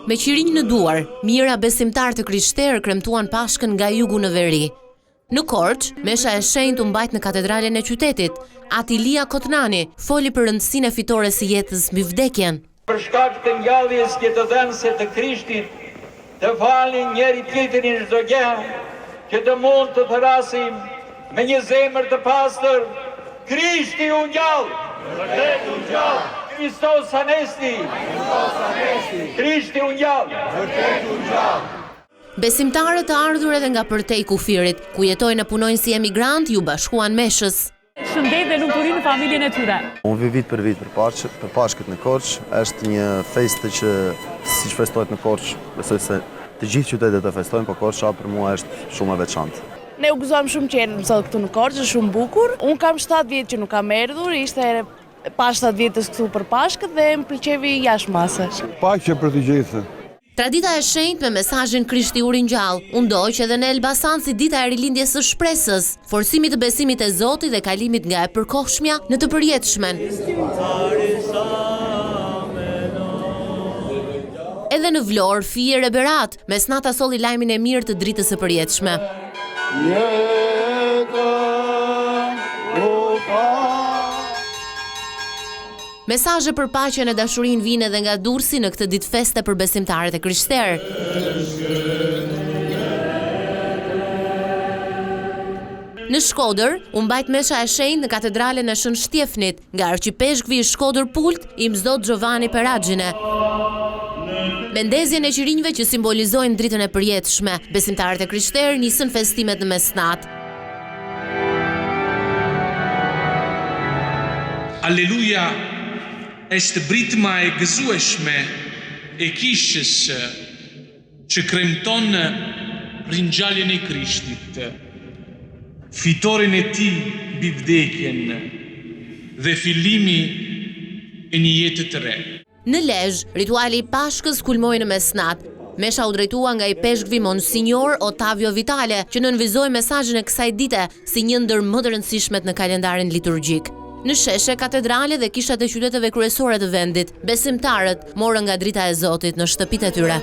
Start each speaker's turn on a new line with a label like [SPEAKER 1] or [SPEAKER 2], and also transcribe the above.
[SPEAKER 1] Me qirinj në duar, mijëra besimtar të krishterë kremtuan Pashkën nga jugu në veri. Në Korç, mesha e shenjtë u mbajt në katedralen e qytetit. Atilia Kotnani foli për rëndësinë e fitores së jetës mbi vdekjen.
[SPEAKER 2] Për shkak të ngjalljes jetëdhënëse të Krishtit, të falin njëri tjetrin çdo gjë, që të mund të thrasim me një zemër të pastër, Krishti u ngjall. Vërtet u ngjall. Kristos anesti. Krishti u ngjall. Vërtet u ngjall.
[SPEAKER 1] Besimtarët të ardhur edhe nga përtej kufirit, ku jetojnë e punojnë si emigrant, ju bashkuan meshës.
[SPEAKER 3] Shëndet dhe lumturi në familjen e tyre.
[SPEAKER 4] Unë vi vit për Pashkët në Korç, është një festë që siç festohet në Korç, besoj se të gjithë qytetet e festojnë, por Korça për mua është shumë e veçantë.
[SPEAKER 5] Ne u gëzojmë shumë që jemi sot këtu në Korç, është shumë bukur. Unë kam 7 vjet që nuk kam erdhur, ishte pas 7 vjetës këtu për Pashkët dhe më pëlqevi jashtë masës.
[SPEAKER 6] Paqe për të gjithë.
[SPEAKER 1] Tradita e shenjtë me mesazhin Krishti u ringjall, u ndoq edhe në Elbasan si dita e rilindjes së shpresës, forcimit të besimit e Zotit dhe kalimit nga e përkohshmja në të përjetshmen. Edhe në Vlorë, Fier e Berat, mesnata solli lajmin e mirë të dritës së përjetshme. Mesazhe për paqen e dashurinë vijnë edhe nga Durrësi në këtë ditë feste për besimtarët e krishterë. Në Shkodër, u mbajt mesha e shenjtë në katedralen e Shën Shtjefnit, nga arqipeshkvi i Shkodër Pult, Imzdot Giovanni Peragjine. Me ndezjen e qirinjve që simbolizojnë dritën e përjetshme, besimtarët e krishterë nisën festimet në mesnat.
[SPEAKER 7] Alleluja është britma e gëzueshme e kishës që kremton ringjalljen e Krishtit, fitoren e tij mbi vdekjen dhe fillimi e një jete të re.
[SPEAKER 1] Në Lezhë, rituali i Pashkës kulmoi në mesnat. Mesha u drejtua nga i peshkvi Monsignor Ottavio Vitale, që nënvizoi mesazhin e kësaj dite si një ndër më të rëndësishmet në kalendarin liturgjik. Në sheshe, katedrale dhe kishat e qyteteve kryesore të vendit, besimtarët morën nga drita e Zotit në shtëpitë e tyre.